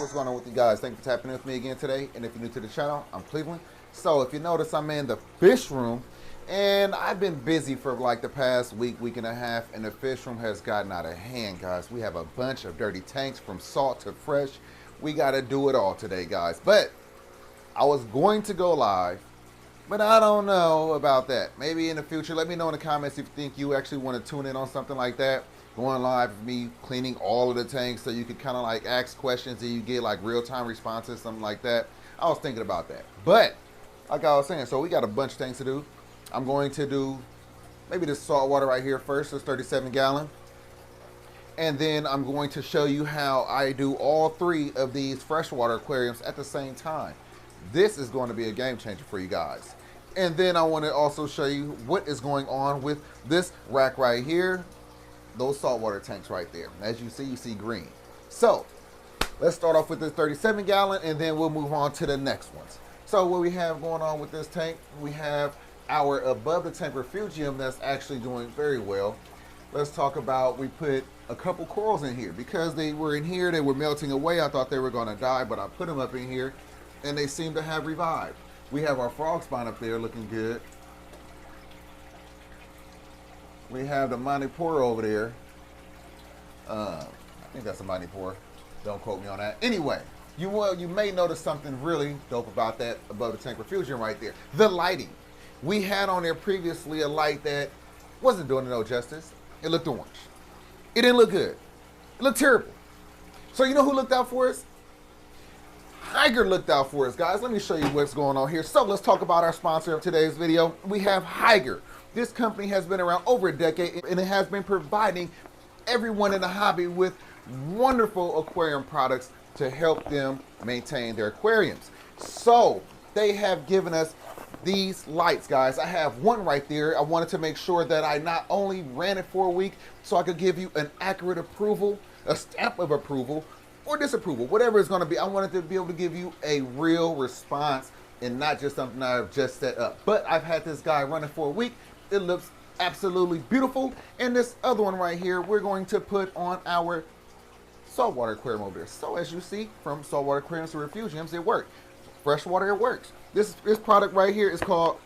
what's going on with you guys? Thank you for tapping in with me again today. And if you're new to the channel, I'm Cleveland. So if you notice, I'm in the fish room, and I've been busy for like the past week and a half, and the fish room has gotten out of hand, guys. We have a bunch of dirty tanks from salt to fresh. We got to do it all today, guys. But I was going to go live, but I don't know about that. Maybe in the future. Let me know in the comments if you think you actually want to tune in on something like that. Going live with me cleaning all of the tanks so you can kind of like ask questions and you get like real-time responses, something like that. I was thinking about that. But like I was saying, so we got a bunch of things to do. I'm going to do maybe this saltwater right here first, this 37-gallon. And then I'm going to show you how I do all three of these freshwater aquariums at the same time. This is going to be a game changer for you guys. And then I want to also show you what is going on with this rack right here. Those saltwater tanks right there. As you see green. So let's start off with this 37-gallon and then we'll move on to the next ones. So what we have going on with this tank, we have our above the tank refugium that's actually doing very well. Let's talk about, we put a couple corals in here because they were in here, they were melting away. I thought they were going to die, but I put them up in here and they seem to have revived. We have our frog spawn up there looking good. We have the Motivational over there. I think that's a Motivational. Don't quote me on that. Anyway, you may notice something really dope about that above the tank refugium right there. The lighting. We had on there previously a light that wasn't doing it no justice. It looked orange. It didn't look good. It looked terrible. So you know who looked out for us? Hygger looked out for us, guys. Let me show you what's going on here. So let's talk about our sponsor of today's video. We have Hygger. This company has been around over a decade and it has been providing everyone in the hobby with wonderful aquarium products to help them maintain their aquariums. So they have given us these lights, guys. I have one right there. I wanted to make sure that I not only ran it for a week so I could give you an accurate approval, a stamp of approval or disapproval, whatever it's going to be. I wanted to be able to give you a real response and not just something I've just set up. But I've had this guy running for a week. It looks absolutely beautiful. And this other one right here, we're going to put on our saltwater aquarium over there. So as you see, from saltwater aquariums to refugiums, it works. Freshwater, it works. This product right here is called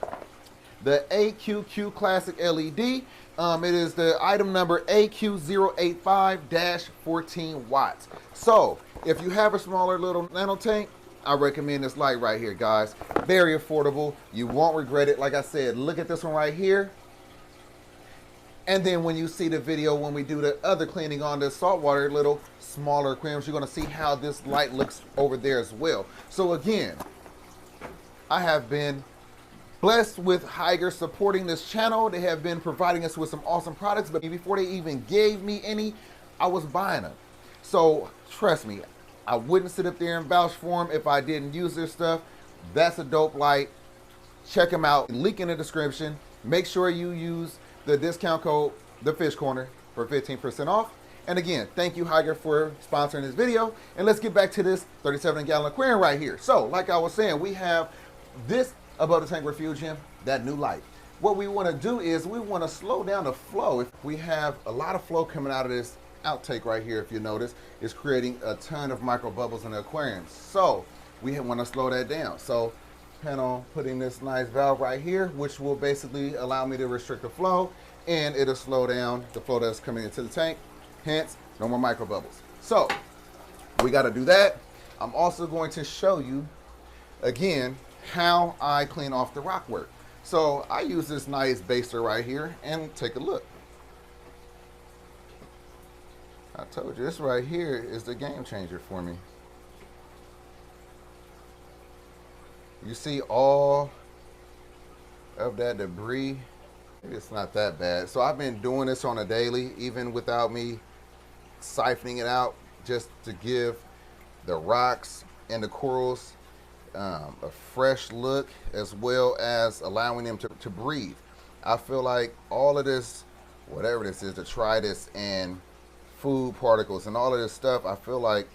the AQQ Classic LED. It is the item number AQ085-14 watts. So if you have a smaller little nano tank, I recommend this light right here, guys. Very affordable. You won't regret it. Like I said, look at this one right here. And then when you see the video, when we do the other cleaning on the saltwater little smaller aquariums, you're going to see how this light looks over there as well. So again, I have been blessed with Hygger supporting this channel. They have been providing us with some awesome products, but before they even gave me any, I was buying them. So trust me, I wouldn't sit up there and vouch for them if I didn't use their stuff. That's a dope light. Check them out. Link in the description. Make sure you use the discount code, The Fish Corner, for 15% off. And again, thank you, Hygger, for sponsoring this video. And let's get back to this 37-gallon aquarium right here. So, like I was saying, we have this above the tank refugium, that new light. What we want to do is we want to slow down the flow. If we have a lot of flow coming out of this outtake right here, if you notice, is creating a ton of micro bubbles in the aquarium. So we want to slow that down. So plan on putting this nice valve right here, which will basically allow me to restrict the flow, and it'll slow down the flow that's coming into the tank. Hence, no more micro bubbles. So we got to do that. I'm also going to show you again how I clean off the rock work. So I use this nice baster right here, and take a look. I told you, this right here is the game changer for me. You see all of that debris. It's not that bad. So I've been doing this on a daily, even without me siphoning it out, just to give the rocks and the corals a fresh look, as well as allowing them to breathe. I feel like all of this, whatever this is, detritus and food particles and all of this stuff, I feel like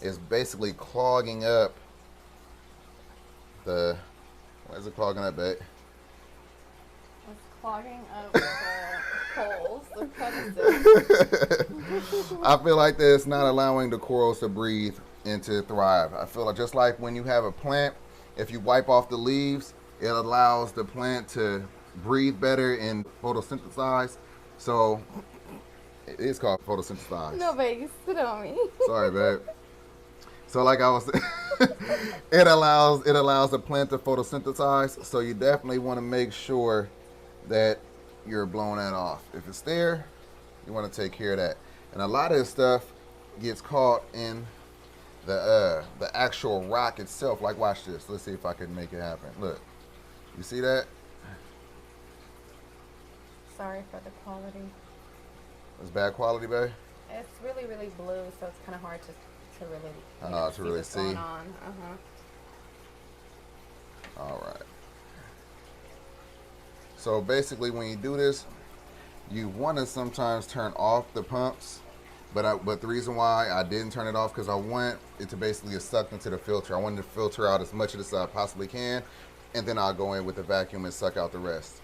is basically clogging up the, what is it clogging up, babe? It's clogging up the holes, the crevices. I feel like that it's not allowing the corals to breathe and to thrive. I feel like just like when you have a plant, if you wipe off the leaves, it allows the plant to breathe better and photosynthesize. So it is called photosynthesize. No, babe, you spit on me. Sorry, babe. So like I was it allows the plant to photosynthesize. So you definitely want to make sure that you're blowing that off. If it's there, you want to take care of that. And a lot of this stuff gets caught in the actual rock itself. Like, watch this. Let's see if I can make it happen. Look, you see that? Sorry for the quality. It's bad quality, babe. It's really, really blue, so it's kind of hard to really, To really what's see. going on. All right. So basically, when you do this, you want to sometimes turn off the pumps. But the reason why I didn't turn it off because I want it to basically get sucked into the filter. I wanted to filter out as much of this as I possibly can, and then I'll go in with the vacuum and suck out the rest.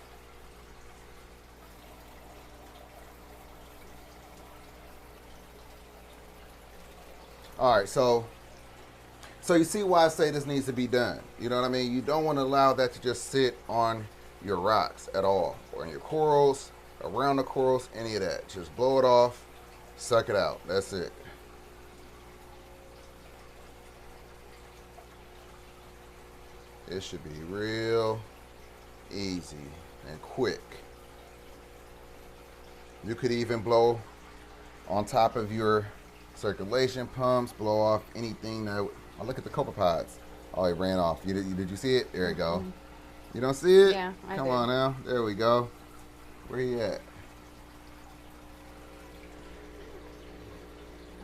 All right, so you see why I say this needs to be done. You know what I mean? You don't want to allow that to just sit on your rocks at all, or in your corals, around the corals, any of that. Just blow it off, suck it out. That's it. It should be real easy and quick. You could even blow on top of your circulation pumps, blow off anything that. Oh, look at the copepods. Oh, it ran off. Did you see it? There you go. You don't see it? Yeah, I Come did. on now. There we go. Where you at?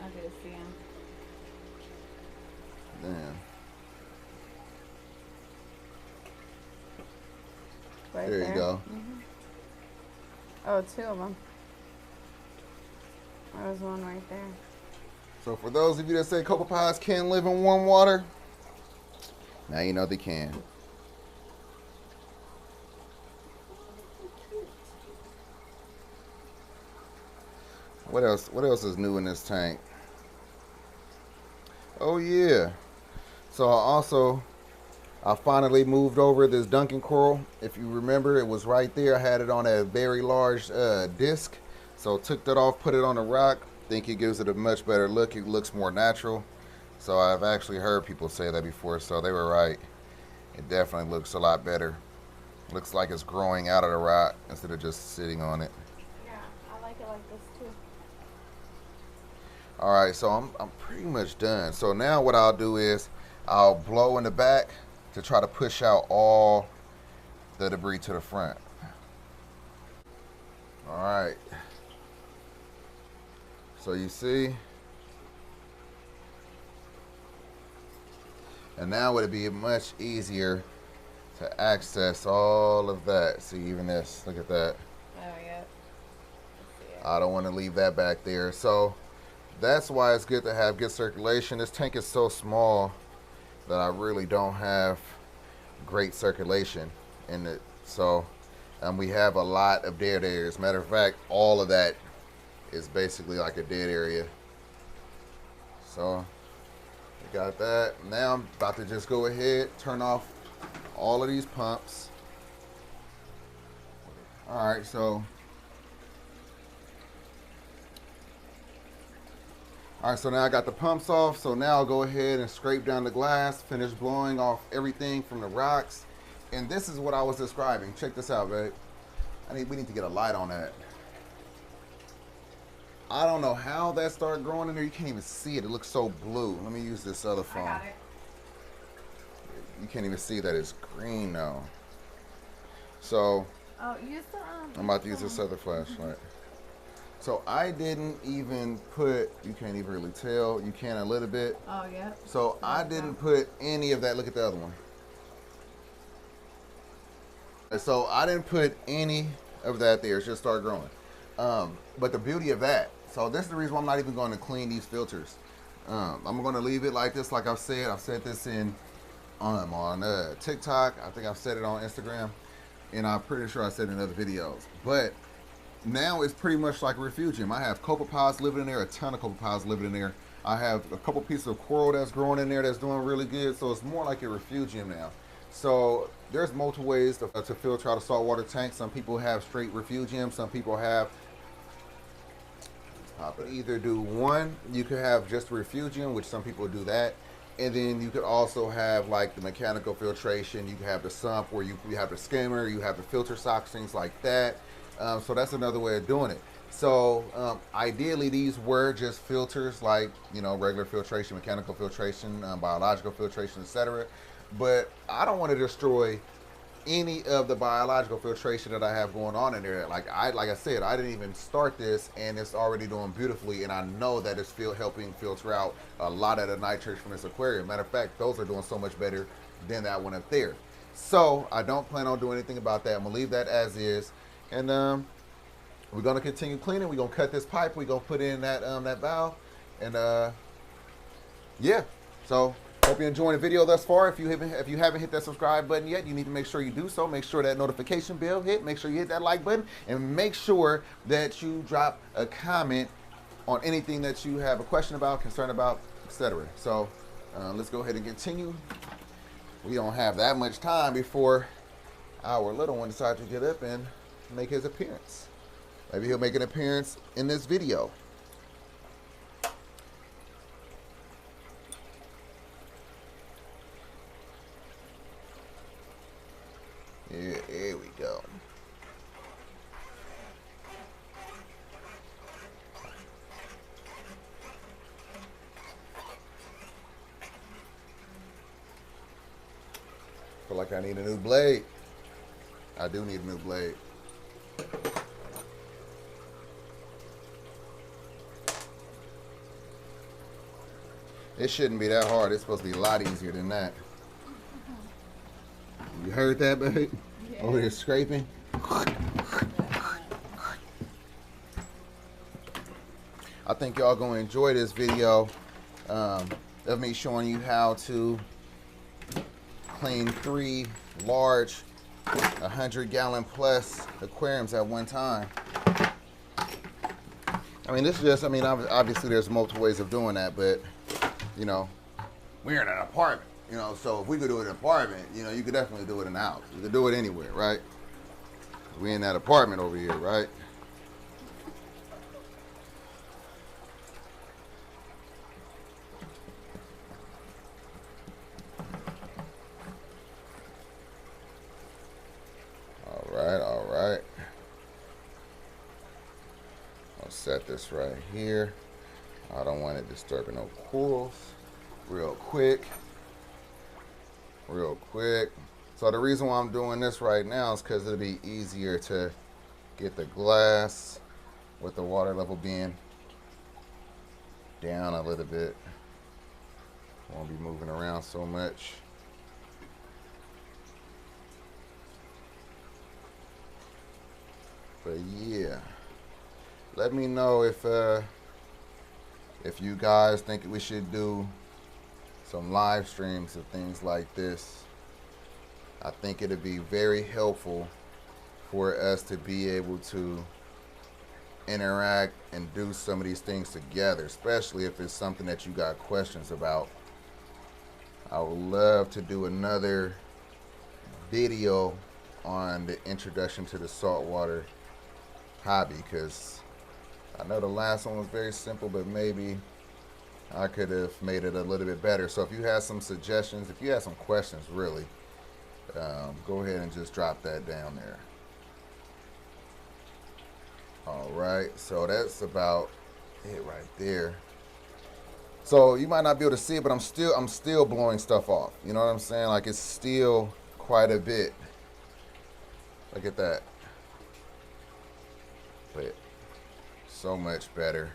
I did see him. Damn. Right There you go. Oh, two of them. There was one right there. So for those of you that say copepods can live in warm water, now you know they can. What else? What else is new in this tank? Oh yeah. So I finally moved over this Duncan coral. If you remember, it was right there. I had it on a very large disc. So took that off, put it on a rock. Think it gives it a much better look. It looks more natural. So I've actually heard people say that before, so they were right. It definitely looks a lot better. Looks like it's growing out of the rock instead of just sitting on it. Yeah, I like it like this too. All right, so I'm pretty much done. So now what I'll do is I'll blow in the back to try to push out all the debris to the front. All right. So you see, and now would it be much easier to access all of that. See, even this, look at that. Oh, yeah. I don't want to leave that back there. So that's why it's good to have good circulation. This tank is so small that I really don't have great circulation in it. So we have a lot of dead areas. Matter of fact, all of that is basically like a dead area. So we got that. Now I'm about to just go ahead, turn off all of these pumps. All right, so now I got the pumps off. So now I'll go ahead and scrape down the glass, finish blowing off everything from the rocks. And this is what I was describing. Check this out, babe. We need to get a light on that. I don't know how that started growing in there. You can't even see it. It looks so blue. Let me use this other phone. I got it. You can't even see that it's green now. So Oh, use the I'm about to use this other flashlight. So I didn't even put, you can't even really tell. You can a little bit. Oh, yeah. So I didn't put any of that. Look at the other one. So I didn't put any of that there. It just started growing. But the beauty of that, so this is the reason why I'm not even going to clean these filters. I'm going to leave it like this, like I've said this on TikTok. I think I've said it on Instagram, and I'm pretty sure I said it in other videos. But now it's pretty much like a refugium. I have copepods living in there, a ton of copepods living in there. I have a couple pieces of coral that's growing in there that's doing really good. So it's more like a refugium now. So there's multiple ways to filter out a saltwater tank. Some people have straight refugium. Some people have either do one. You could have just refugium, which some people do that. And then you could also have like the mechanical filtration. You have the sump where you have the skimmer, you have the filter socks, things like that. So that's another way of doing it. So ideally, these were just filters like regular filtration, mechanical filtration, biological filtration, etc. But I don't want to destroy any of the biological filtration that I have going on in there. Like I said, I didn't even start this, and it's already doing beautifully. And I know that it's still helping filter out a lot of the nitrates from this aquarium. Matter of fact, those are doing so much better than that one up there. So I don't plan on doing anything about that. I'm gonna leave that as is, and we're gonna continue cleaning. We're gonna cut this pipe. We're gonna put in that valve, and yeah. So hope you're enjoying the video thus far. If you haven't hit that subscribe button yet, you need to make sure you do so. Make sure that notification bell hit. Make sure you hit that like button, and make sure that you drop a comment on anything that you have a question about, concern about, etc. So let's go ahead and continue. We don't have that much time before our little one decides to get up and make his appearance. Maybe he'll make an appearance in this video. Yeah, here we go. Feel like I need a new blade. I do need a new blade. It shouldn't be that hard. It's supposed to be a lot easier than that. You heard that, babe? Yeah. Over here scraping. I think y'all gonna enjoy this video of me showing you how to clean 3 large 100-gallon plus aquariums at one time. I mean, this is just, obviously there's multiple ways of doing that, but we're in an apartment. So if we could do it in an apartment, you could definitely do it in the house. You could do it anywhere, right? We in that apartment over here, right? All right. I'll set this right here. I don't want it disturbing no corals. Real quick. So the reason why I'm doing this right now is because it'll be easier to get the glass with the water level being down a little bit. Won't be moving around so much. But yeah, let me know if you guys think we should do some live streams of things like this. I think it'd be very helpful for us to be able to interact and do some of these things together, especially if it's something that you got questions about. I would love to do another video on the introduction to the saltwater hobby, because I know the last one was very simple, but maybe I could have made it a little bit better. So if you have some suggestions, if you have some questions, really, go ahead and just drop that down there. All right, so that's about it right there. So you might not be able to see it, but I'm still blowing stuff off. You know what I'm saying? Like, it's still quite a bit. Look at that. But so much better.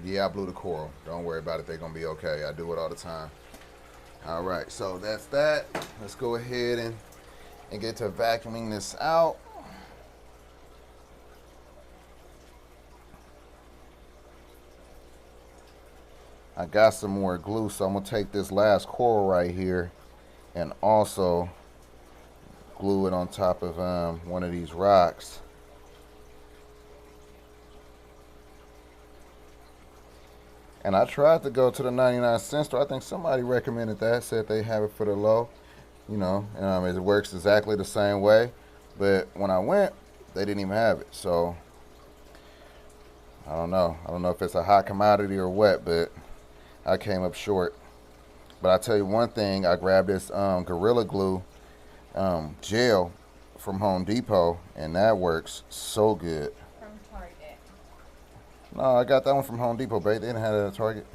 Yeah, I blew the coral. Don't worry about it. They're going to be okay. I do it all the time. All right, so that's that. Let's go ahead and get to vacuuming this out. I got some more glue, so I'm going to take this last coral right here and also glue it on top of one of these rocks. And I tried to go to the 99-cent store. I think somebody recommended that, said they have it for the low. You know, it works exactly the same way. But when I went, they didn't even have it. So, I don't know. I don't know if it's a hot commodity or what, but I came up short. But I tell you one thing, I grabbed this Gorilla Glue gel from Home Depot, and that works so good. From Target. No, I got that one from Home Depot, babe. They didn't have it at Target.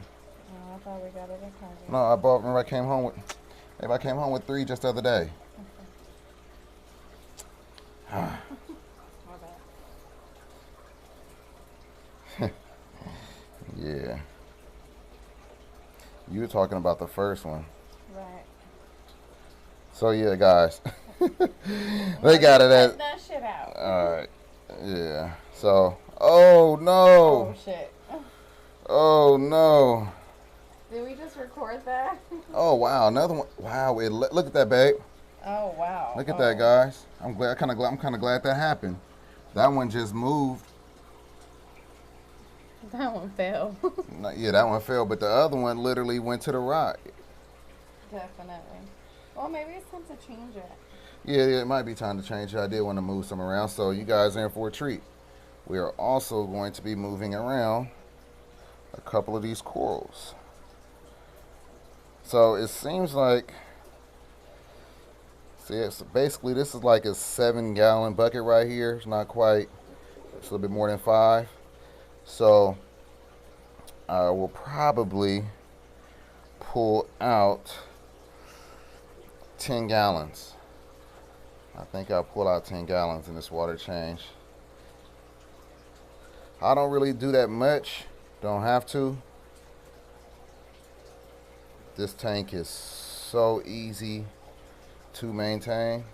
Oh, I thought we got it at Target. No, I bought. Remember, I came home with 3 just the other day. My bad. Yeah. You were talking about the first one. Right. So yeah, guys. They got it at. That shit out. Alright. Yeah. So. Oh no. Oh shit. Oh no. Did we just record that? Oh wow, another one. Wow, look at that, babe. Oh wow. Look at that, guys. I'm kind of glad that happened. That one just moved. That one fell. Yeah, that one fell, but the other one literally went to the rock. Definitely. Well, maybe it's time to change it. Yeah, it might be time to change it. I did want to move some around, so you guys are in for a treat. We are also going to be moving around a couple of these corals. So it seems like, see, so basically this is like a 7-gallon bucket right here. It's not quite, it's a little bit more than 5. So I will probably pull out 10 gallons. I think I'll pull out 10 gallons in this water change. I don't really do that much. Don't have to. This tank is so easy to maintain.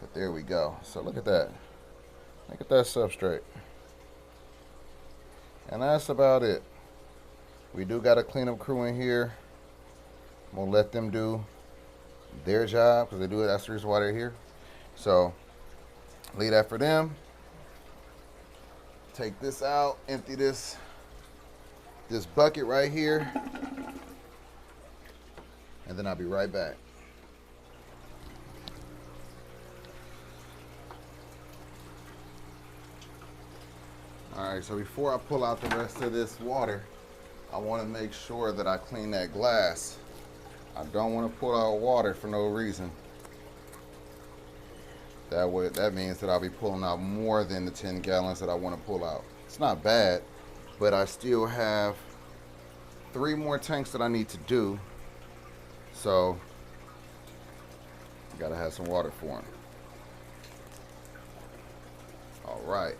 But there we go. So look at that. Look at that substrate. And that's about it. We do got a cleanup crew in here. I'm gonna let them do their job because they do it. That's the reason why they're here. So leave that for them. Take this out, empty this bucket right here, and then I'll be right back. Alright, so before I pull out the rest of this water, I want to make sure that I clean that glass. I don't want to pull out water for no reason. That means that I'll be pulling out more than the 10 gallons that I want to pull out. It's not bad, but I still have 3 more tanks that I need to do. So, I gotta have some water for them. All right.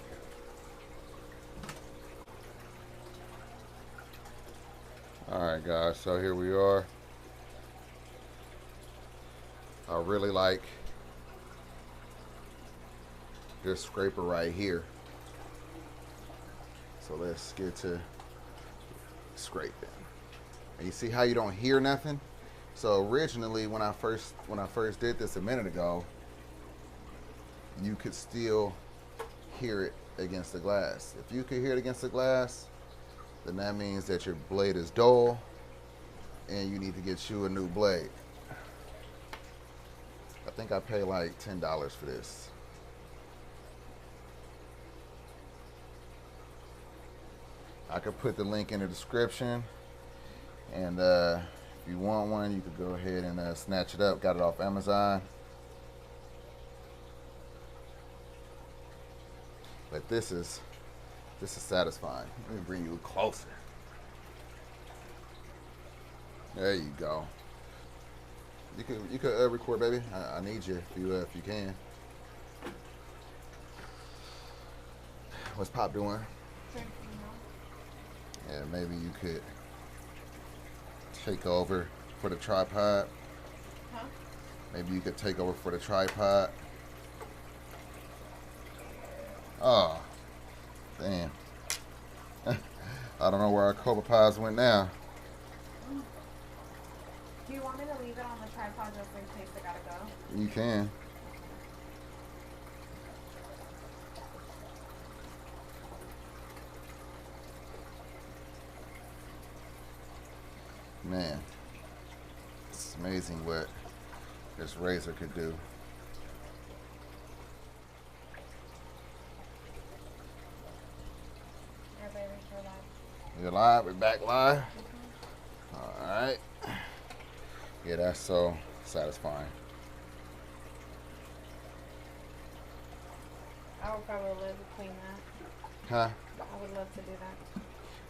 All right, guys, so here we are. I really like this scraper right here. So let's get to scraping. And you see how you don't hear nothing? So originally when I first did this a minute ago, you could still hear it against the glass. If you could hear it against the glass, then that means that your blade is dull and you need to get you a new blade. I think I pay like $10 for this. I could put the link in the description, and if you want one, you could go ahead and snatch it up. Got it off Amazon. But this is satisfying. Let me bring you closer. There you go. You could record, baby. I need you if you can. What's Pop doing? Yeah, maybe you could take over for the tripod. Huh? Maybe you could take over for the tripod. Oh, damn. I don't know where our Cobra Pies went now. Do you want me to leave it on the tripod just in case I gotta go? You can. Man, it's amazing what this razor could do. Yeah, baby, we're live. We're live, we're back live. All right. Yeah, that's so satisfying. I would probably love to clean that. Huh? I would love to do that.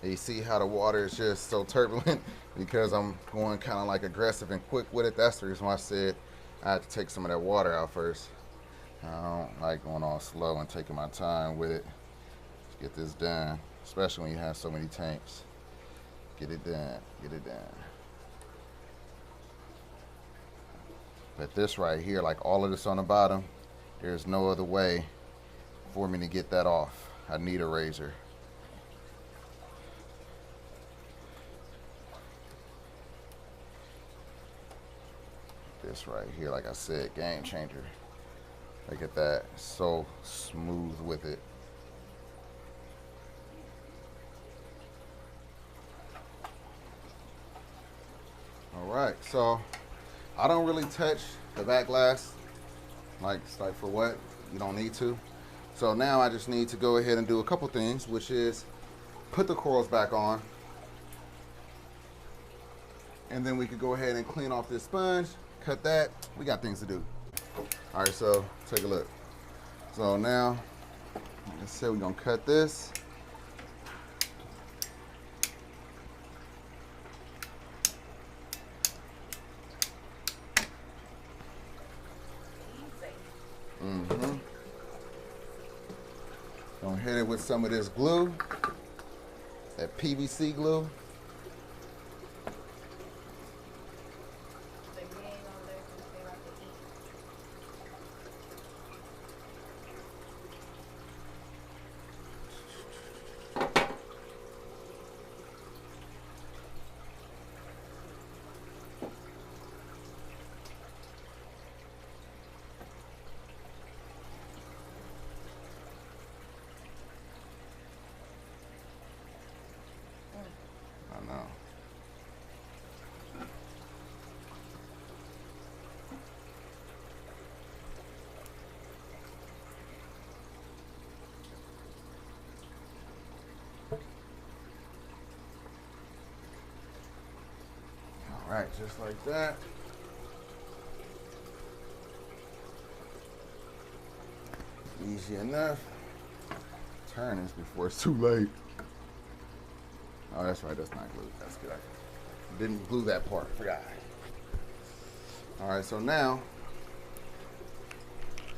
And you see how the water is just so turbulent because I'm going kind of like aggressive and quick with it. That's the reason why I said I had to take some of that water out first. I don't like going all slow and taking my time with it to get this done, especially when you have so many tanks. Get it done, get it done. But this right here, like all of this on the bottom, there's no other way for me to get that off. I need a razor. This right here, like I said, game changer. Look at that, so smooth with it. All right, so I don't really touch the back glass. Like, it's like for what? You don't need to. So now I just need to go ahead and do a couple things, which is put the corals back on. And then we could go ahead and clean off this sponge, cut that. We got things to do. All right, so take a look. So now, like I said, we're gonna cut this. Mm-hmm. Gonna hit it with some of this glue, that PVC glue. I know. All right, just like that. Easy enough. Turn this before it's too late. Oh, that's right, that's not glue. That's good. I didn't glue that part, forgot. All right, so now,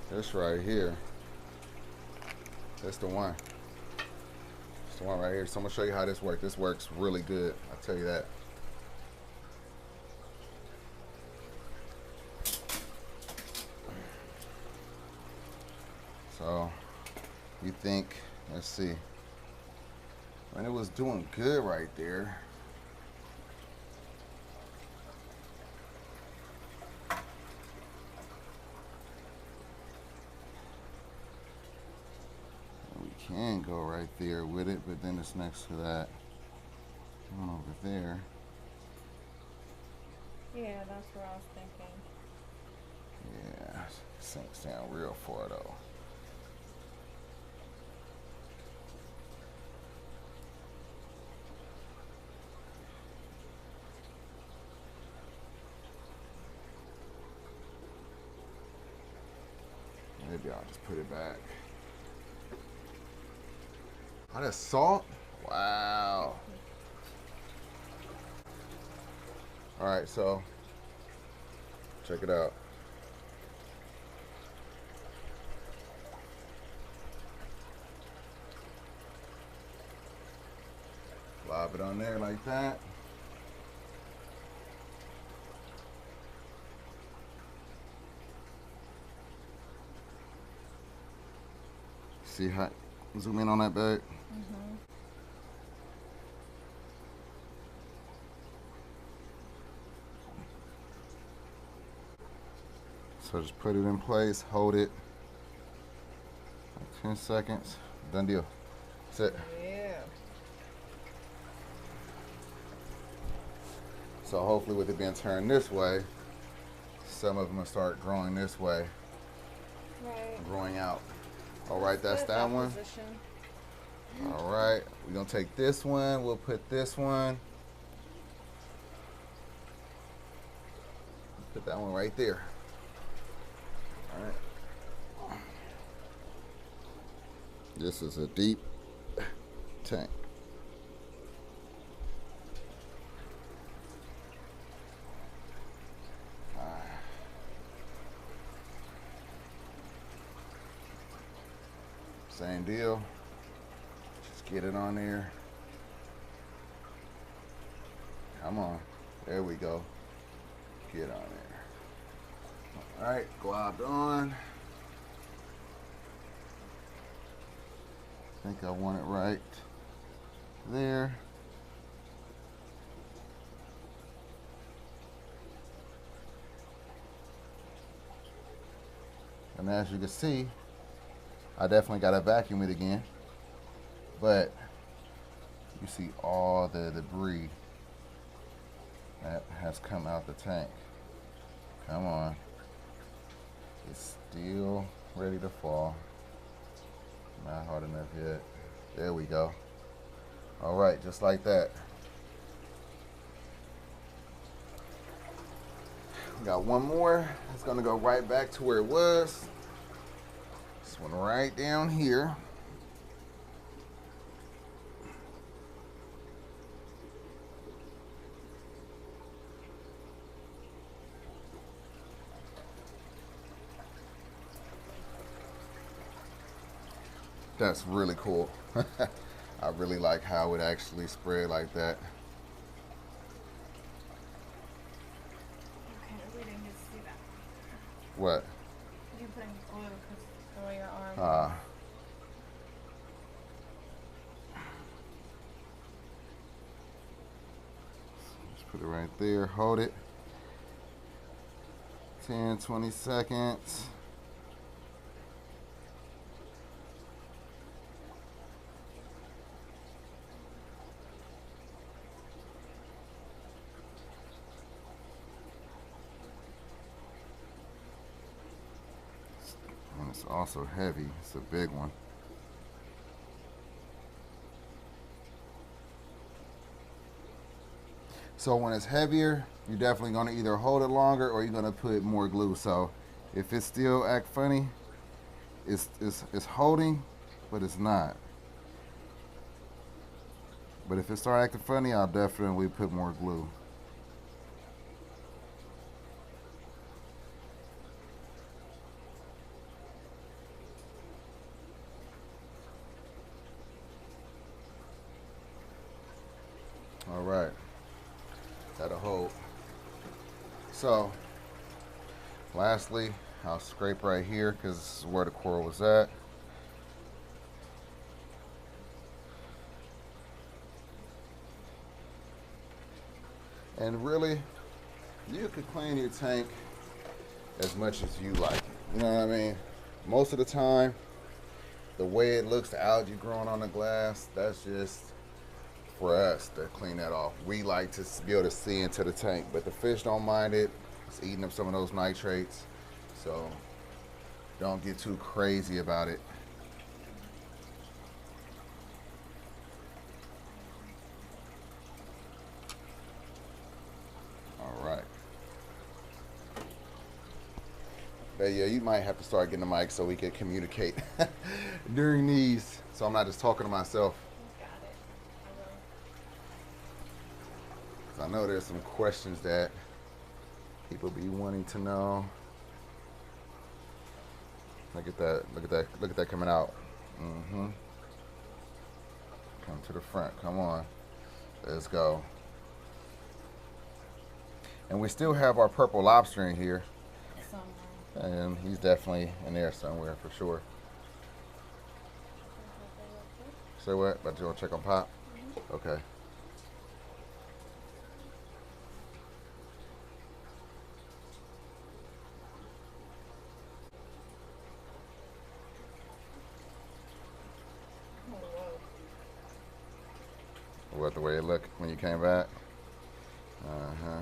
this right here, that's the one. It's the one right here. So I'm gonna show you how this works. This works really good, I'll tell you that. So, you think, let's see. And it was doing good right there. We can go right there with it, but then it's next to that one over there. Yeah, that's what I was thinking. Yeah, sinks down real far though. Maybe I'll just put it back. Oh, that's salt? Wow. All right, so check it out. Lob it on there like that. See how, zoom in on that bag. Mm-hmm. So just put it in place, hold it, like 10 seconds, done deal. That's it. Yeah. So hopefully with it being turned this way, some of them will start growing this way, Right. growing out. All right, that's that one. Position. All right, we're gonna take this one, we'll put this one. Put that one right there. All right. This is a deep tank. Same deal. Just get it on there. Come on. There we go. Get on there. All right, globbed on. I think I want it right there. And as you can see, I definitely got to vacuum it again. But you see all the debris that has come out the tank. Come on. It's still ready to fall. Not hard enough yet. There we go. All right, just like that. We got one more. It's gonna go right back to where it was. This one right down here. That's really cool. I really like how it actually spread like that. Okay, we didn't get to see that. What? You putting glue because the way your arm. Just put it right there. Hold it. 10, 20 seconds. And it's also heavy. It's a big one. So when it's heavier, you're definitely going to either hold it longer or you're going to put more glue. So if it still act funny, it's holding, but it's not. But if it start acting funny, I'll definitely put more glue. All right, that'll hold. So, lastly, I'll scrape right here because this is where the coral was at. And really, you could clean your tank as much as you like. You know what I mean? Most of the time, the way it looks, the algae growing on the glass, that's just for us to clean that off. We like to be able to see into the tank, but the fish don't mind it. It's eating up some of those nitrates. So don't get too crazy about it. All right. But yeah, you might have to start getting the mic so we can communicate during these. So I'm not just talking to myself. I know there's some questions that people be wanting to know. Look at that, look at that, look at that coming out. Mm-hmm. Come to the front, come on. Let's go. And we still have our purple lobster in here. Somewhere. And he's definitely in there somewhere for sure. Say what? But you want to check on Pop? Mm-hmm. Okay. the way it looked when you came back? Uh-huh.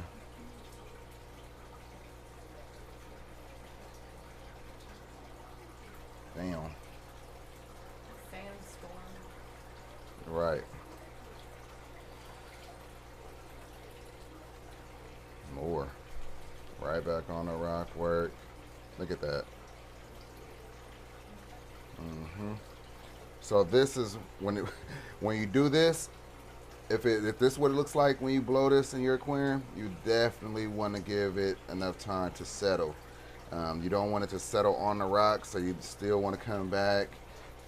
Damn. Sandstorm. Right. More. Right back on the rock work. Look at that. So this is when when you do this, if this is what it looks like when you blow this in your aquarium, you definitely want to give it enough time to settle. You don't want it to settle on the rock, so you still want to come back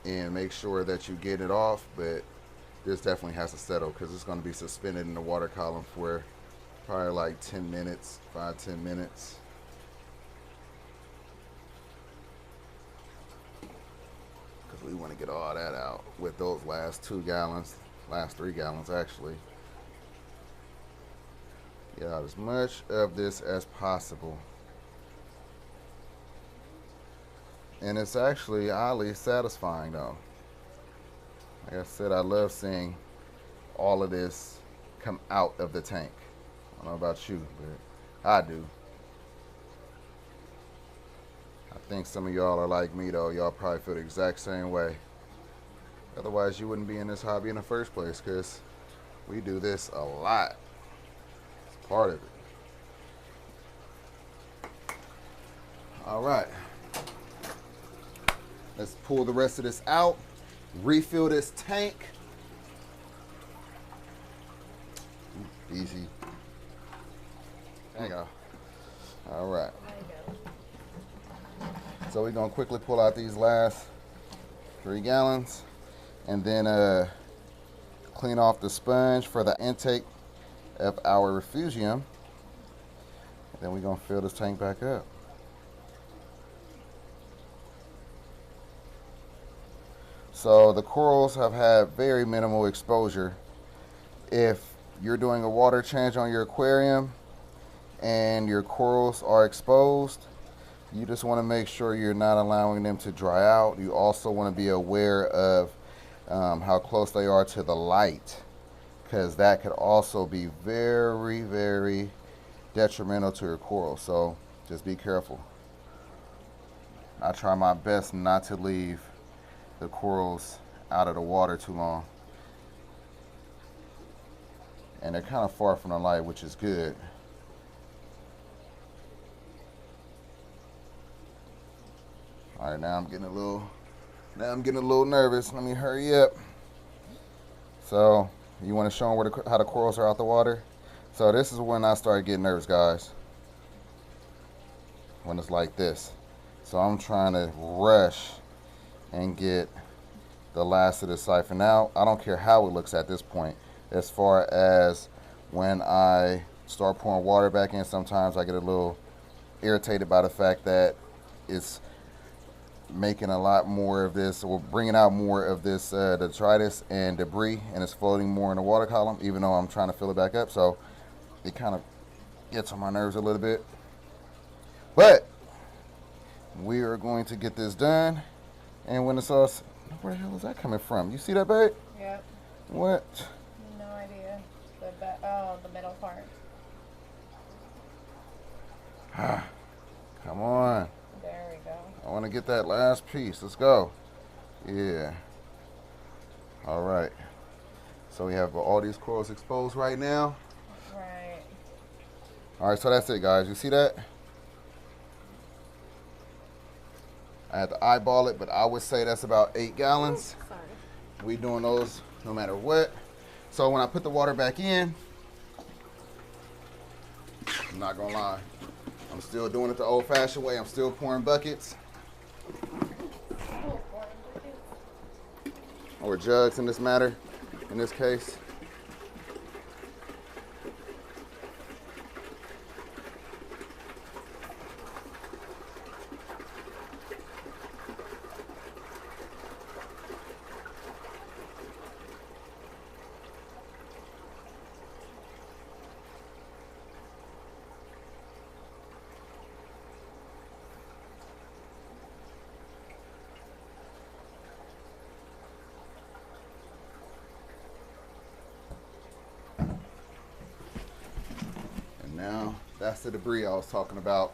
and make sure that you get it off, but this definitely has to settle because it's going to be suspended in the water column for probably like 10 minutes, 5-10 minutes. Because we want to get all that out with those last 2 gallons, last 3 gallons actually. Get out as much of this as possible. And it's actually oddly satisfying though. Like I said, I love seeing all of this come out of the tank. I don't know about you, but I do. I think some of y'all are like me though. Y'all probably feel the exact same way. Otherwise you wouldn't be in this hobby in the first place, because we do this a lot. It's part of it. All right. Let's pull the rest of this out. Refill this tank. Easy. There you go. All right. So we're gonna quickly pull out these last 3 gallons and then clean off the sponge for the intake of our refugium. And then we're gonna fill this tank back up. So the corals have had very minimal exposure. If you're doing a water change on your aquarium and your corals are exposed, you just want to make sure you're not allowing them to dry out. You also want to be aware of how close they are to the light, because that could also be very, very detrimental to your coral. So just be careful. I try my best not to leave the corals out of the water too long. And they're kind of far from the light, which is good. All right, now I'm getting a little nervous. Let me hurry up. So you want to show them how the corals are out the water? So this is when I start getting nervous, guys. When it's like this. So I'm trying to rush and get the last of the siphon out. I don't care how it looks at this point. As far as when I start pouring water back in, sometimes I get a little irritated by the fact that it's making a lot more of this, or bringing out more of this detritus and debris, and it's floating more in the water column, even though I'm trying to fill it back up. So it kind of gets on my nerves a little bit. But we are going to get this done. And when the sauce, where the hell is that coming from? You see that, babe? Yep. What? No idea. The middle part. Come on. There we go. I want to get that last piece. Let's go. Yeah. All right. So we have all these corals exposed right now. Right. All right, so that's it, guys. You see that? I had to eyeball it, but I would say that's about 8 gallons. Sorry. We doing those no matter what. So when I put the water back in, I'm not gonna lie, I'm still doing it the old-fashioned way. I'm still pouring buckets. Or jugs in this matter, in this case. the debris I was talking about.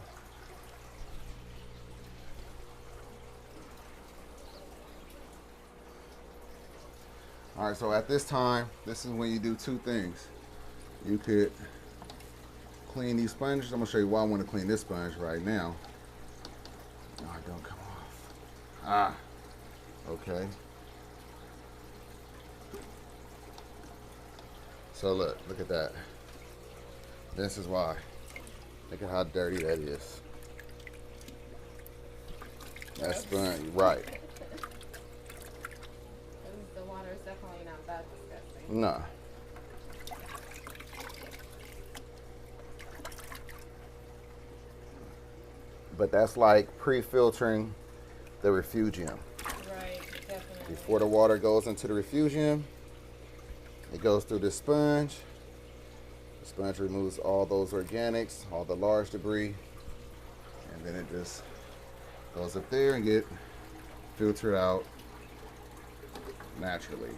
All right, so at this time, this is when you do two things. You could clean these sponges. I'm gonna show you why I want to clean this sponge right now. Oh, it don't come off. Ah, okay. So look at that. This is why. Look at how dirty that is. That sponge, right. The water is definitely not that disgusting. Nah. But that's like pre-filtering the refugium. Right, definitely. Before the water goes into the refugium, it goes through this sponge. The sponge removes all those organics, all the large debris, and then it just goes up there and get filtered out naturally.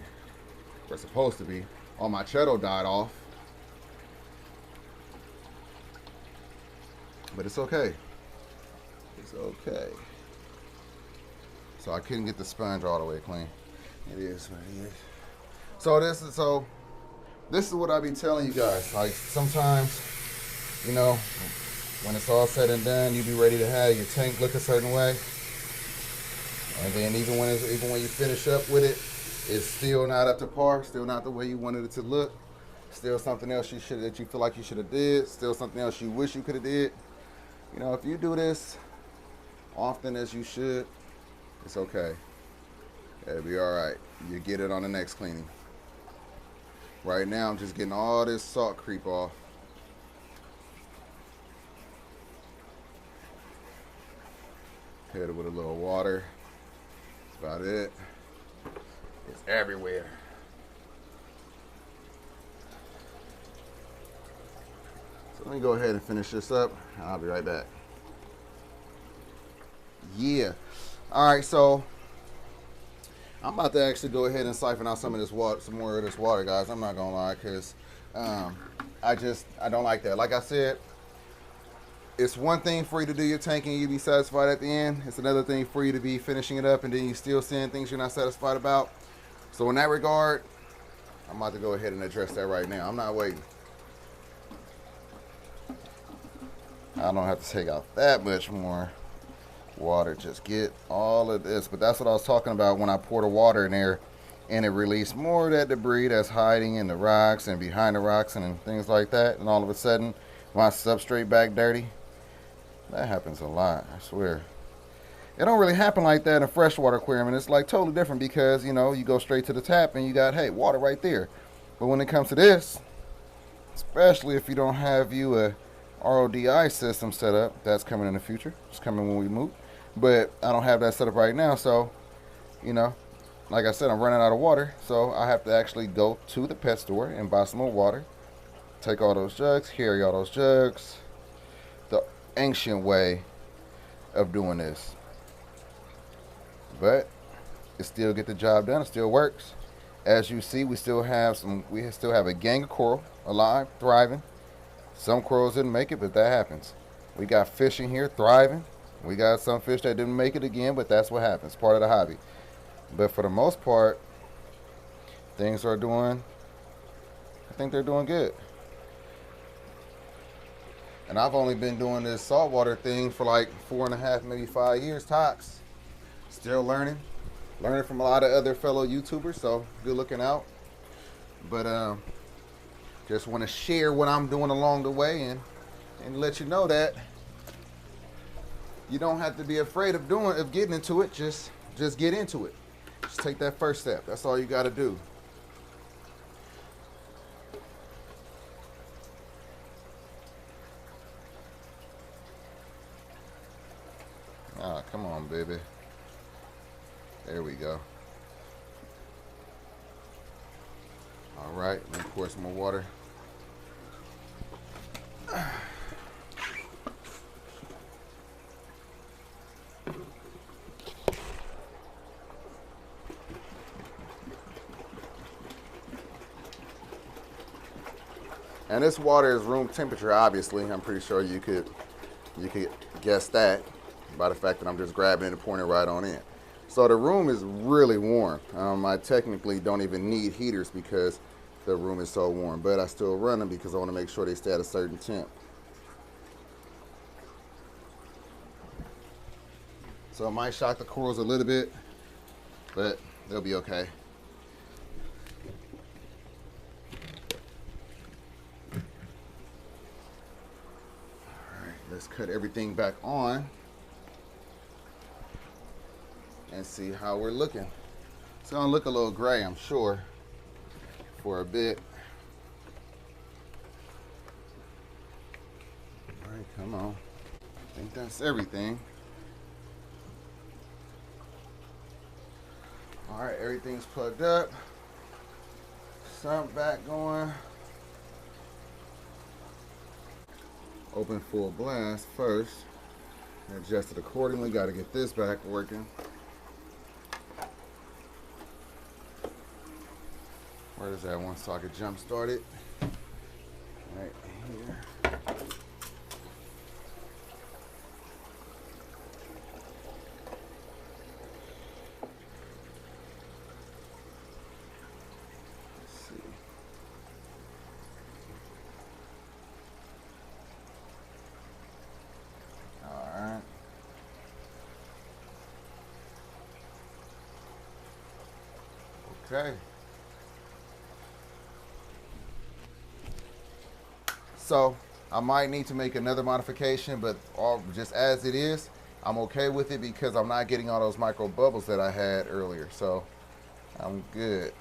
Where it's supposed to be. All my cheddar died off, but it's okay. It's okay. So I couldn't get the sponge all the way clean. It is what it is. So this is what I be telling you guys. Like sometimes, you know, when it's all said and done, you be ready to have your tank look a certain way, and then even when you finish up with it, it's still not up to par. Still not the way you wanted it to look. Still something else that you feel like you should have did. Still something else you wish you could have did. You know, if you do this often as you should, it's okay. It'll be all right. You get it on the next cleaning. Right now, I'm just getting all this salt creep off. Hit it with a little water. That's about it. It's everywhere. So let me go ahead and finish this up, and I'll be right back. Yeah. All right, so I'm about to actually go ahead and siphon out some of this water, some more of this water, guys. I'm not gonna lie, because I don't like that. Like I said, it's one thing for you to do your tank and you be satisfied at the end. It's another thing for you to be finishing it up and then you still seeing things you're not satisfied about. So in that regard, I'm about to go ahead and address that right now. I'm not waiting. I don't have to take out that much more water. Just get all of this. But that's what I was talking about when I poured the water in there and it released more of that debris that's hiding in the rocks and behind the rocks and things like that. And all of a sudden, my substrate back dirty. That happens a lot, I swear. It don't really happen like that in a freshwater aquarium, and it's like totally different because, you know, you go straight to the tap and you got, hey, water right there. But when it comes to this, especially if you don't have a RODI system set up, that's coming in the future. It's coming when we move. But I don't have that set up right now, so, you know, like I said, I'm running out of water, so I have to actually go to the pet store and buy some more water. Take all those jugs, carry all those jugs. The ancient way of doing this. But it still get the job done. It still works. As you see, we still have a gang of coral alive, thriving. Some corals didn't make it, but that happens. We got fish in here thriving. We got some fish that didn't make it again, but that's what happens. Part of the hobby. But for the most part, things are doing, I think they're doing good. And I've only been doing this saltwater thing for like 4.5, maybe 5 years tops. Still learning from a lot of other fellow YouTubers, so good looking out. But just want to share what I'm doing along the way and let you know that you don't have to be afraid of getting into it. Just get into it. Just take that first step. That's all you got to do. Ah, come on, baby. There we go. All right, let me pour some more water. And this water is room temperature, obviously. I'm pretty sure you could guess that by the fact that I'm just grabbing it and pouring it right on in. So the room is really warm. I technically don't even need heaters because the room is so warm, but I still run them because I want to make sure they stay at a certain temp. So it might shock the corals a little bit, but they'll be okay. Let's cut everything back on and see how we're looking. It's gonna look a little gray, I'm sure, for a bit. All right, come on. I think that's everything. All right, everything's plugged up. Sump back going. Open full blast first. Adjust it accordingly. Got to get this back working. Where is that one so I could jump start it? Right here. Okay. So I might need to make another modification, but just as it is, I'm okay with it because I'm not getting all those micro bubbles that I had earlier. So I'm good.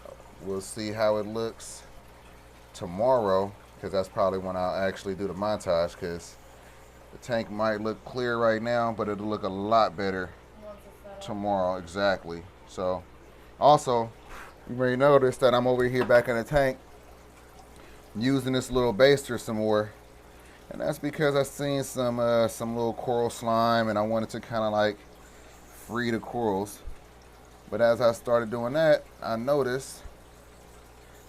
We'll see how it looks tomorrow because that's probably when I'll actually do the montage because the tank might look clear right now, but it'll look a lot better tomorrow. Exactly. So also, you may notice that I'm over here back in the tank using this little baster some more, and that's because I seen some little coral slime and I wanted to kind of like free the corals. But as I started doing that, I noticed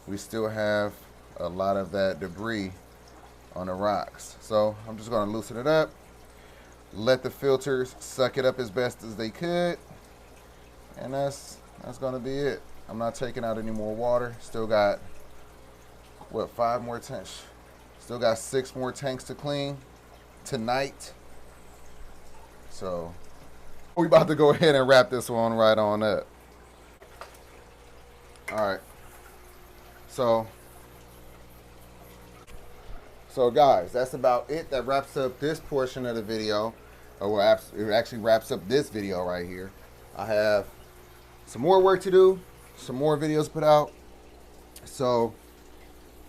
we still have a lot of that debris on the rocks. So I'm just going to loosen it up, let the filters suck it up as best as they could, and that's going to be it. I'm not taking out any more water. Still got, what, 5 more tanks? Still got 6 more tanks to clean tonight. So we're about to go ahead and wrap this one right on up. All right. So guys, that's about it. That wraps up this portion of the video. It actually wraps up this video right here. I have some more work to do. Some more videos put out. So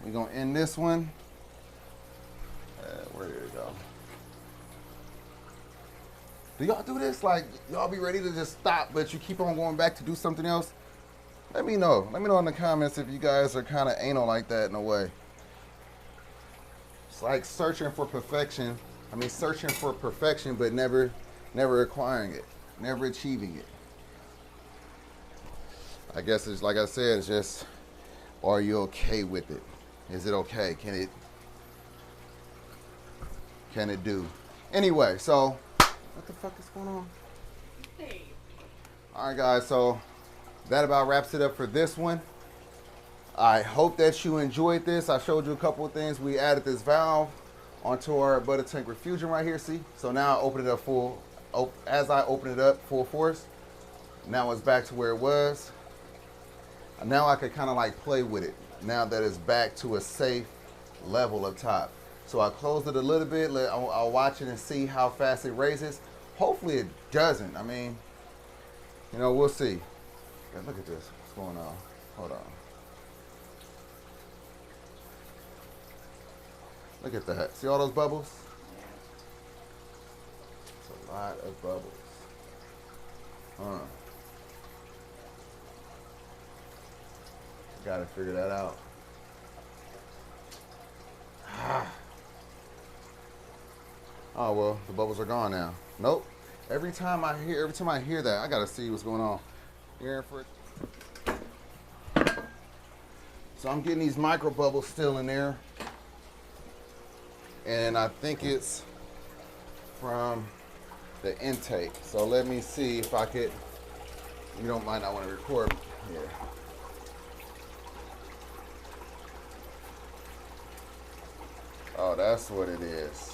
we're gonna end this one. Where did it go? Do y'all do this? Like, y'all be ready to just stop, but you keep on going back to do something else? Let me know. Let me know in the comments if you guys are kind of anal like that in a way. It's like searching for perfection. I mean, searching for perfection, but never acquiring it, never achieving it. I guess it's like I said, it's just, are you okay with it? Is it okay? Can it do? Anyway, so what the fuck is going on? Hey. All right, guys, so that about wraps it up for this one. I hope that you enjoyed this. I showed you a couple of things. We added this valve onto our butter tank refugium right here, see? So now I open it up full, as I open it up full force, now it's back to where it was. Now I could kind of like play with it now that it's back to a safe level up top. So I closed it a little bit. I'll watch it and see how fast it raises. Hopefully it doesn't. I mean, you know, we'll see. Look at this. What's going on? Hold on. Look at that. See all those bubbles? It's a lot of bubbles. Gotta figure that out. Oh well, the bubbles are gone now. Nope. Every time I hear that, I gotta see what's going on. Here for it. So I'm getting these micro bubbles still in there. and I think it's from the intake. So let me see if I could, you don't mind, I want to record here. Oh, that's what it is.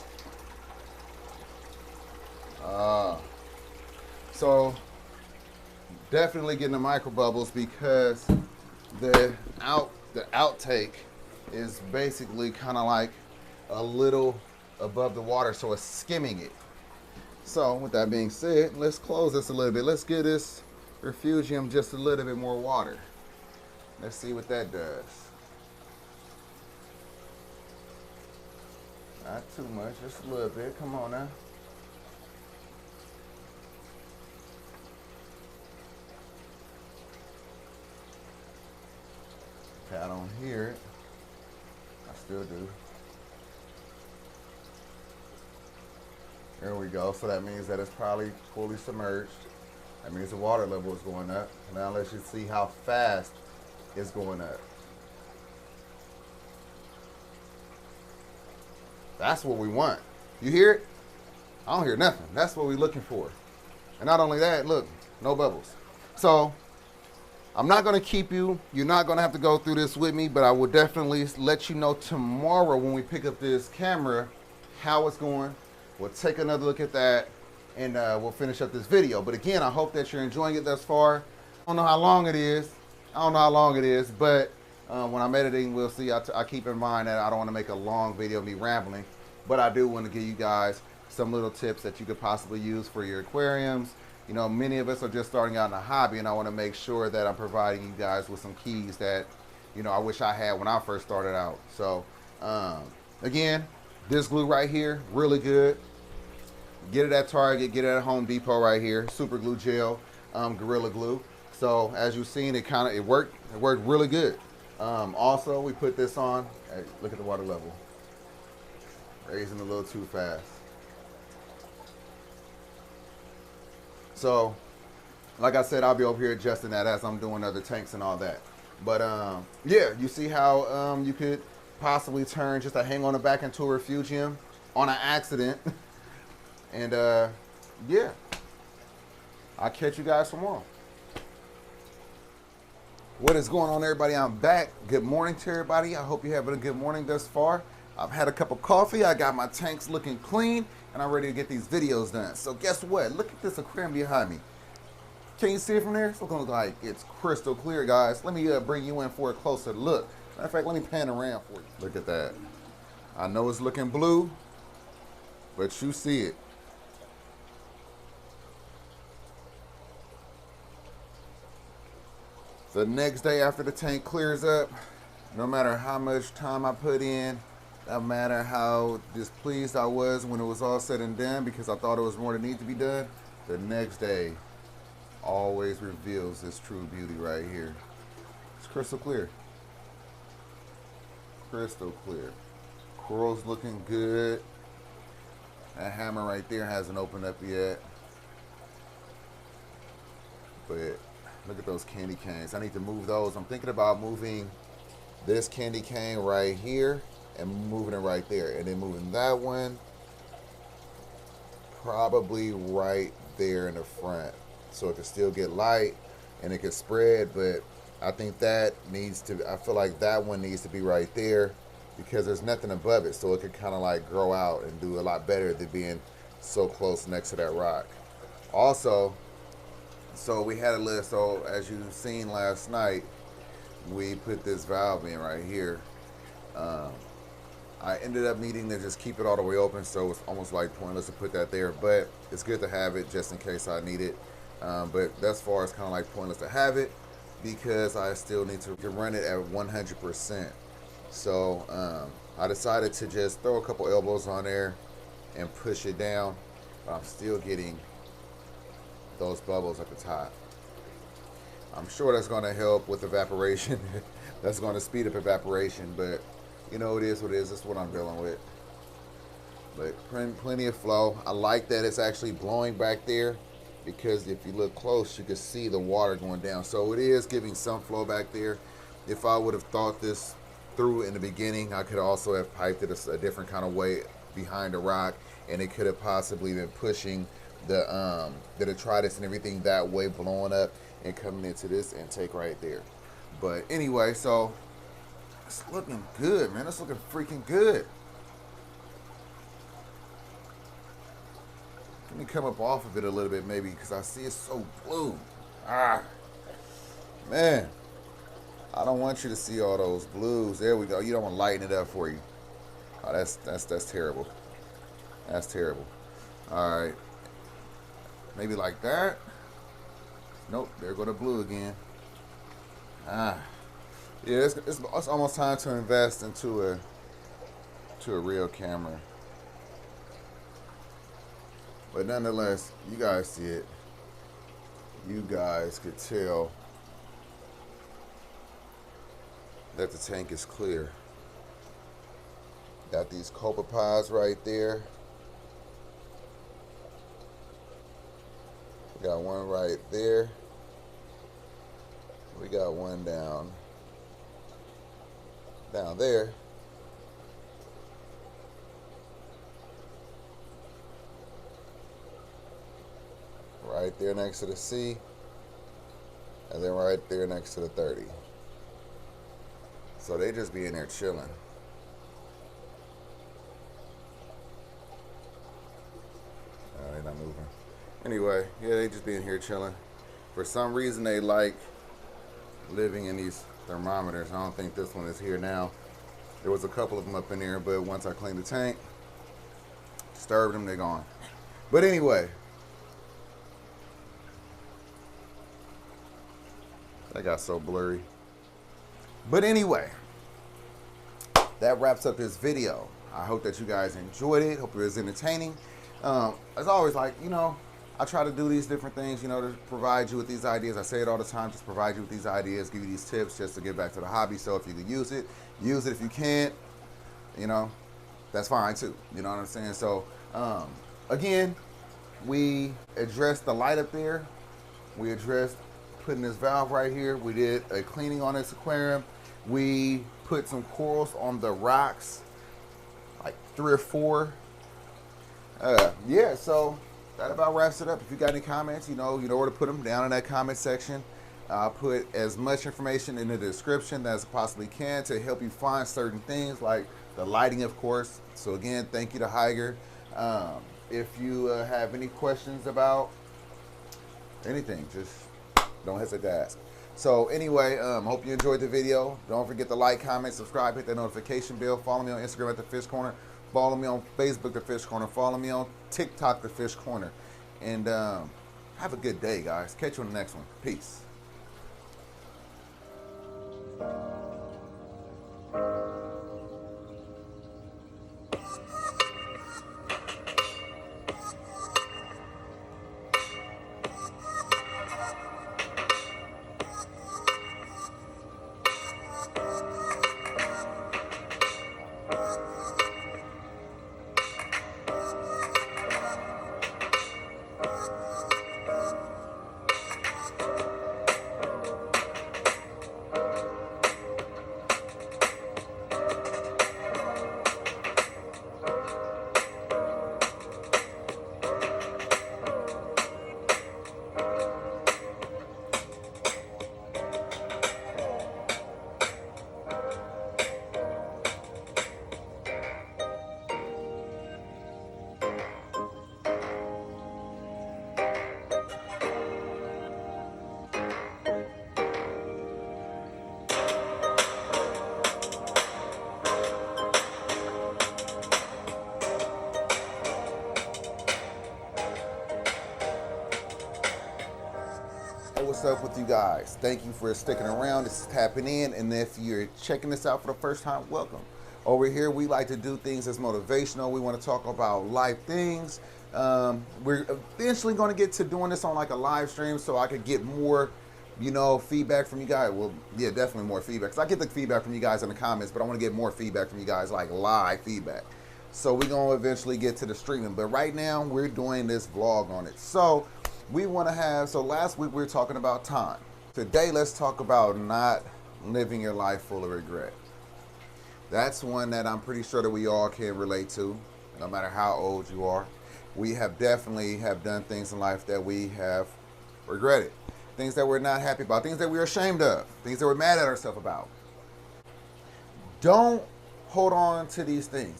So definitely getting the micro bubbles because the outtake is basically kind of like a little above the water, so it's skimming it. So with that being said, let's close this a little bit. Let's give this refugium just a little bit more water. Let's see what that does. Not too much, just a little bit. Come on now. Okay, I don't hear it. I still do. There we go. So that means that it's probably fully submerged. That means the water level is going up. Now let's just see how fast it's going up. That's what we want. You hear it? I don't hear nothing. That's what we're looking for. And not only that, look, no bubbles. So I'm not going to keep you. You're not going to have to go through this with me, but I will definitely let you know tomorrow when we pick up this camera how it's going. We'll take another look at that, and we'll finish up this video. But again, I hope that you're enjoying it thus far. I don't know how long it is. But when I'm editing, we'll see. I keep in mind that I don't want to make a long video of me rambling, but I do want to give you guys some little tips that you could possibly use for your aquariums. You know, many of us are just starting out in the hobby, and I want to make sure that I'm providing you guys with some keys that, you know, I wish I had when I first started out. So, again, this glue right here, really good. Get it at Target, get it at Home Depot right here. Super glue gel, Gorilla Glue. So as you've seen, it worked really good. Also, we put this on. Hey, look at the water level. Raising a little too fast. So, like I said, I'll be over here adjusting that as I'm doing other tanks and all that. But yeah, you see how you could possibly turn just a hang on the back into a refugium on an accident. And yeah, I'll catch you guys tomorrow. What is going on, everybody? I'm back. Good morning to everybody. I hope you're having a good morning thus far. I've had a cup of coffee. I got my tanks looking clean, and I'm ready to get these videos done. So guess what? Look at this aquarium behind me. Can you see it from there? It's looking like it's crystal clear, guys. Let me bring you in for a closer look. Matter of fact, let me pan around for you. Look at that. I know it's looking blue, but you see it. The next day after the tank clears up, no matter how much time I put in, no matter how displeased I was when it was all said and done because I thought it was more that needed to be done, the next day always reveals this true beauty right here. It's crystal clear. Crystal clear. Coral's looking good. That hammer right there hasn't opened up yet. But look at those candy canes. I need to move those. I'm thinking about moving this candy cane right here and moving it right there. And then moving that one probably right there in the front. So it can still get light and it can spread. But I think that needs to, I feel like that one needs to be right there because there's nothing above it. So it could kind of like grow out and do a lot better than being so close next to that rock. Also, so we had a list, so as you seen last night, we put this valve in right here. I ended up needing to just keep it all the way open, so it's almost like pointless to put that there, but it's good to have it just in case I need it. But thus far, it's kind of like pointless to have it because I still need to run it at 100%. So I decided to just throw a couple elbows on there and push it down. I'm still getting those bubbles at the top. I'm sure that's going to help with evaporation. That's going to speed up evaporation, but you know, it is what it is. That's what I'm dealing with. But plenty of flow. I like that it's actually blowing back there because if you look close, you can see the water going down. So it is giving some flow back there. If I would have thought this through in the beginning, I could also have piped it a different kind of way behind a rock, and it could have possibly been pushing the detritus and everything that way, blowing up and coming into this intake right there. But anyway, so it's looking good, man. It's looking freaking good. Let me come up off of it a little bit, maybe, because I see it's so blue. Man, I don't want you to see all those blues. There we go. You don't want to lighten it up for you. Oh, that's terrible. That's terrible. All right, maybe like that. Nope, there go the blue again. Yeah, it's almost time to invest into a real camera. But nonetheless, you guys see it. You guys could tell that the tank is clear. Got these copepods right there. We got one right there. We got one down there. Right there next to the C, and then right there next to the 30. So they just be in there chilling. They're not moving. Anyway, yeah, they just be in here chilling. For some reason, they like living in these thermometers. I don't think this one is here now. There was a couple of them up in there, but once I cleaned the tank, disturbed them, they're gone. But anyway, that got so blurry. But anyway, that wraps up this video. I hope that you guys enjoyed it. Hope it was entertaining. As always, like, I try to do these different things, to provide you with these ideas. I say it all the time, just provide you with these ideas, give you these tips just to get back to the hobby. So if you can use it. If you can't, that's fine too. You know what I'm saying? So, again, we addressed the light up there. We addressed putting this valve right here. We did a cleaning on this aquarium. We put some corals on the rocks, like 3 or 4. Yeah, so that about wraps it up. If you got any comments, you know where to put them, down in that comment section. I'll put as much information in the description as I possibly can to help you find certain things, like the lighting, of course. So again, thank you to Hygger. If you have any questions about anything, just don't hesitate to ask. So anyway, hope you enjoyed the video. Don't forget to like, comment, subscribe, hit that notification bell. Follow me on Instagram at The Fish Corner. Follow me on Facebook, The Fish Corner. Follow me on TikTok, The Fish Corner. And have a good day, guys. Catch you on the next one. Peace. What's up with you guys? Thank you for sticking around. This is Tapping In, and if you're checking this out for the first time, welcome. Over here, we like to do things that's motivational. We want to talk about life things. We're eventually going to get to doing this on like a live stream, so I could get more, feedback from you guys. Well, yeah, definitely more feedback. Cause I get the feedback from you guys in the comments, but I want to get more feedback from you guys, like live feedback. So we're going to eventually get to the streaming, but right now we're doing this vlog on it. So we want to have, so last week we were talking about time. Today, let's talk about not living your life full of regret. That's one that I'm pretty sure that we all can relate to. no matter how old you are. We have definitely have done things in life that we have regretted, things that we're not happy about, things that we're ashamed of, things that we're mad at ourselves about. Don't hold on to these things.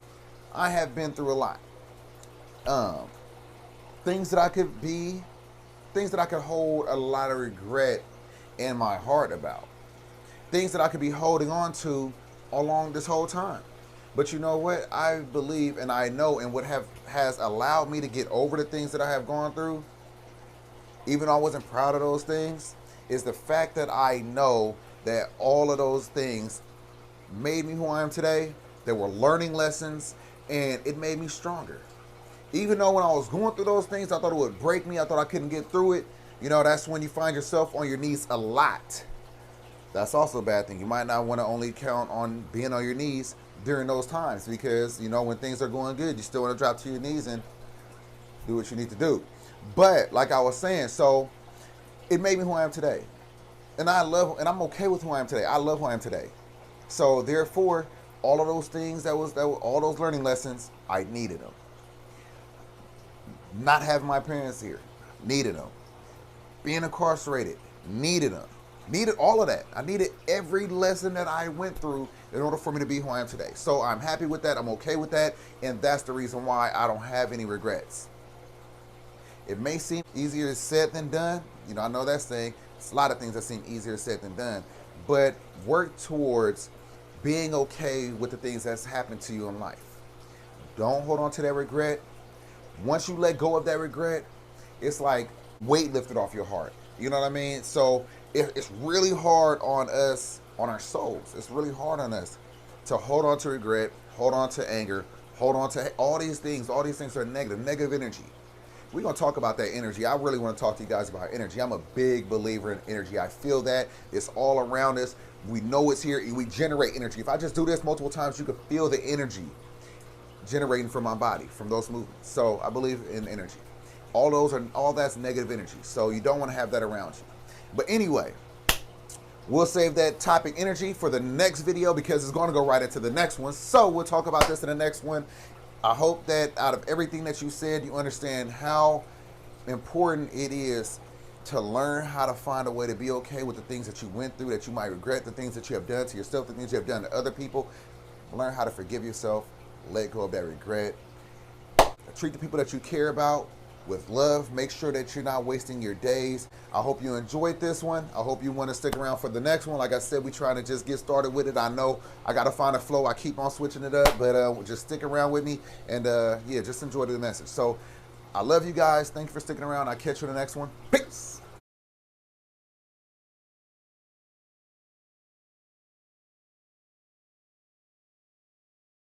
I have been through a lot. Things that I could be, things that I could hold a lot of regret in my heart about. Things that I could be holding on to along this whole time. But you know what? I believe and I know, and what has allowed me to get over the things that I have gone through, even though I wasn't proud of those things, is the fact that I know that all of those things made me who I am today. They were learning lessons, and it made me stronger. Even though when I was going through those things, I thought it would break me. I thought I couldn't get through it. You know, that's when you find yourself on your knees a lot. That's also a bad thing. You might not want to only count on being on your knees during those times, because, you know, when things are going good, you still want to drop to your knees and do what you need to do. But like I was saying, so it made me who I am today. And I'm okay with who I am today. I love who I am today. So therefore, all of those things that were all those learning lessons, I needed them. Not having my parents here, needed them. Being incarcerated, needed them. Needed all of that. I needed every lesson that I went through in order for me to be who I am today. So I'm happy with that. I'm okay with that. And that's the reason why I don't have any regrets. It may seem easier said than done. You know, I know that saying. It's a lot of things that seem easier said than done. But work towards being okay with the things that's happened to you in life. Don't hold on to that regret. Once you let go of that regret, it's like weight lifted off your heart. You know what I mean? So it's really hard on us, on our souls. It's really hard on us to hold on to regret, hold on to anger, hold on to all these things. All these things are negative energy. We're going to talk about that energy. I really want to talk to you guys about energy. I'm a big believer in energy. I feel that it's all around us. We know it's here. We generate energy. If I just do this multiple times, you can feel the energy generating from my body, from those movements. So I believe in energy. All that's negative energy. So you don't want to have that around you. But anyway, we'll save that topic energy for the next video, because it's going to go right into the next one. So we'll talk about this in the next one. I hope that out of everything that you said, you understand how important it is to learn how to find a way to be okay with the things that you went through, that you might regret, the things that you have done to yourself, the things you have done to other people. Learn how to forgive yourself, let go of that regret. Treat the people that you care about with love. Make sure that you're not wasting your days. I hope you enjoyed this one. I hope you want to stick around for the next one. Like I said, we trying to just get started with it. I know I got to find a flow. I keep on switching it up, but just stick around with me, and yeah, just enjoy the message. So I love you guys. Thank you for sticking around. I'll catch you in the next one. Peace.